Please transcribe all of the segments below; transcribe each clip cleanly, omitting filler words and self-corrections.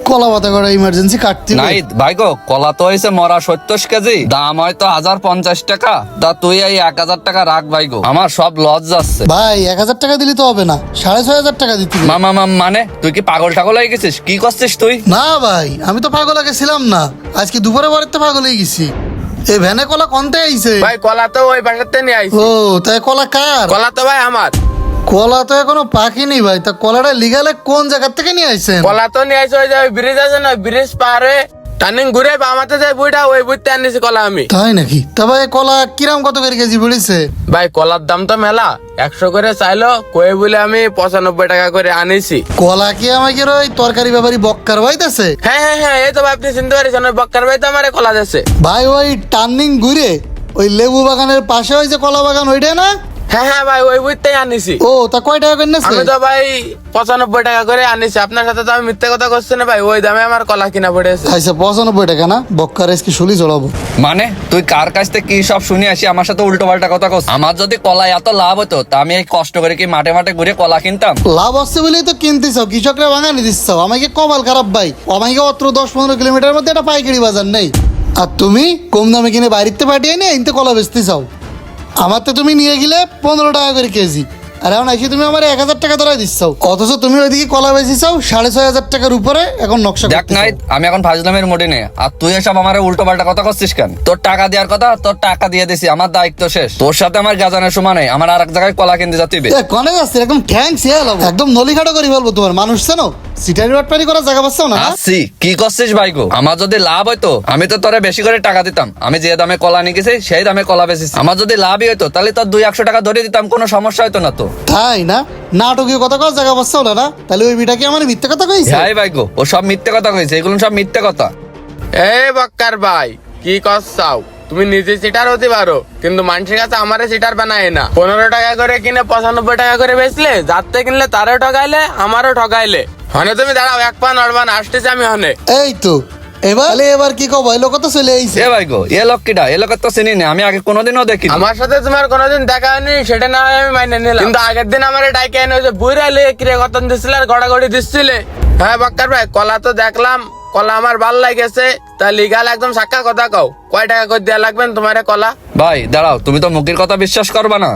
কলা পাতা করে ইমার্জেন্সি কাটতে হবে। নাই ভাই গো, কলা তো হয়েছে মরা 70 কেজি, দাম হয়তো 1050 টাকা। তা তুই এই 1000 টাকা রাখ ভাই গো, আমার সব লস যাচ্ছে। ভাই 1000 টাকা দিলে তো হবে না, 6500 টাকা দিতে হবে। মামা মানে তুই কি পাগল টাগল হয়ে গেছিস? কি করছিস তুই? না ভাই, আমি তো পাগল আগে ছিলাম না, আজকে দুপুরে বাড়িতে তো পাগল হয়ে গেছি। এই ভ্যানে কলা কোনতে আইছে? ভাই কলা তো ওই বাসাতে নিয়ে আইছি। ও তাই কলা কার? কলা তো ভাই আমার। কলা তো এখনো পাকেনি ভাই, তা কলাটা লিগালে কোন জায়গা থেকে নিয়ে আইছেন? কলা তো নিয়ে আইছি ওই যে ব্রিজ আছে না, ব্রিজ পার হয়ে টার্নিং ঘুরে বামাতে যায় বুইটা, ওই বুইতে আনিছি কলা আমি। তাই নাকি? তা ভাই কলা কিরাম কত করে কেজি পড়েছে? ভাই কলার দাম তো মেলা, 100 করে চাইলো, কয়ে বলে আমি 95 টাকা করে আনিছি। কলা কি আমাকে ওই তরকারি ব্যাপারী বক্কার বাইতেছে? হ্যাঁ এই তো ভাই আপনি চিনতে পারছেন, ওই বক্কার ভাই তো আমারে কলা দিচ্ছে। ভাই ওই টার্নিং ঘুরে ওই লেবু বাগানের পাশে ওই যে কলা বাগান ওইটা না? হ্যাঁ ভাই ওই বুইতেই আনিছি। ও তা কয় টাকা করে নেছে? আমি তো ভাই 95 টাকা করে আনিছি। আপনার সাথে তো আমি মিথ্যে কথা করছি না ভাই, ওই দামে আমার কলা কিনা পড়েছে। আচ্ছা 95 টাকা না? বক্কার আজকে শুলি চড়াবো। মানে তুই কার কাছ থেকে কি সব শুনে আসি আমার সাথে উল্টো পাল্টা কথা কস? আমার যদি কলায় এত লাভ হতো তা আমি এই কষ্ট করে কি মাঠে মাঠে ঘুরে কলা কিনতাম? লাভ হচ্ছে বলেই তো কিনতেছ, কৃষকরা বাঙালি দিচ্ছ। আমাকে কপাল খারাপ ভাই, আমাকে অত্র 10-15 কিলোমিটার মধ্যে একটা পাইকারি বাজার নেই, আর তুমি কম দামে কিনে বাড়িতে পাঠিয়ে নিয়ে ইনতে কলা বেচতে চাও। আমার তো তুমি নিয়ে গেলে 15 টাকা করে কেজি, আর এখন এসে তুমি আমার 1000 টাকা ধরাই দিচ্ছ, অথচ তুমি ওইদিকে কলা বেচি চাও 6500 টাকার উপরে। এখন নকশা দেখ করতেছো। নাই আমি এখন ফাজলামের মোডে নেই, আর তুই এসব আমার উল্টো পাল্টা কথা করছিস কেন? তোর টাকা দেওয়ার কথা, তোর টাকা দিয়ে দিছি, আমার দায়িত্ব শেষ। তোর সাথে আমার গাজানের সময় নেই, আমার আর এক জায়গায় কলা কিনতে যেতে হবে। কনে যাচ্ছে একদম ঠ্যাং শেয়াল একদম নলিখাটো করে ফেলবো তোমার। মানুষ চেনো? সিটারি বাটপারি করার জায়গা পাচ্ছ না? আসছি, কি করছিস ভাই গো? আমার যদি লাভ হইতো আমি তো তোরে বেশি করে টাকা দিতাম। আমি যে দামে কলা নিয়ে গেছি সেই দামে কলা বেচেছি। আমার যদি লাভই হইতো তাহলে তোর 200 টাকা ধরে দিতাম, কোনো সমস্যা হইতো না তো। তাই না? নাটকীয় কথা কওয়ার জায়গা পাচ্ছ না? তাহলে ওই বিটা কি আমার মিথ্যে কথা কইছে? হ্যাঁ ভাই গো, ও সব মিথ্যে কথা কইছে, এগুলো সব মিথ্যে কথা। এ বক্কার ভাই কি করছাও? তুমি নিজে সিটার হতে পারো, কিন্তু মানুষের কাছে আমারে সিটার বানায় না। 15 টাকা করে কিনে 95 টাকা করে বেচলে, যাতে কিনলে তারও ঠকাইলে আমারও ঠকাইলে। হনে তুমি দাঁড়াও, এক পা নড়বান, আসতেছে আমি হনে। এই তো এবার কি কব? এই লোক তো চলে আইছে। এ ভাই গো, এ লোক কিডা? এ লোক তো চিনি না, আমি আগে কোনোদিনও দেখিনি। আমার সাথে তোমার কোনোদিন দেখা হয়নি, সেটা না হয় আমি মাইনে নিলাম, কিন্তু আগের দিন আমার ডাইকে এনে যে বুইরা লিয়ে কিরে কতন দিছিলে আর গড়াগড়ি দিছিলে। হ্যাঁ বক্কার ভাই, কলা তো দেখলাম, কলা আমার ভাল লাগেছে, তা লিগাল একদম সাক্ষা কথা কও, কয় টাকা করে দেয়া লাগবেন তোমার কলা? ভাই দাঁড়াও, তুমি তো মুখের কথা বিশ্বাস করবা না।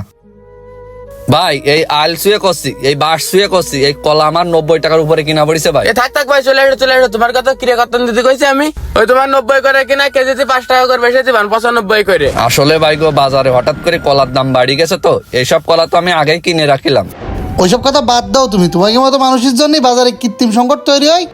ভাই এই আইল শুয়ে করছি, এই বাঁশ শুয়ে করছি, এই কলা আমার 90 টাকার উপরে কিনা পড়েছে ভাই। এ থাক ভাই, চলে এসো। তোমার কথা কিরে কতন দিতে কইছি আমি? ওই তোমার 90 করে কিনা কেজিতে 5 টাকা করে বেশি দিবান, 95 করে। আসলে ভাই গো, বাজারে হঠাৎ করে কলার দাম বাড়ি গেছে, তো এইসব কলা তো আমি আগেই কিনে রাখিলাম। ওইসব কথা বাদ দাও তুমি। তোমাকে মতো মানুষের জন্যই বাজারে কৃত্রিম সংকট তৈরি হয়।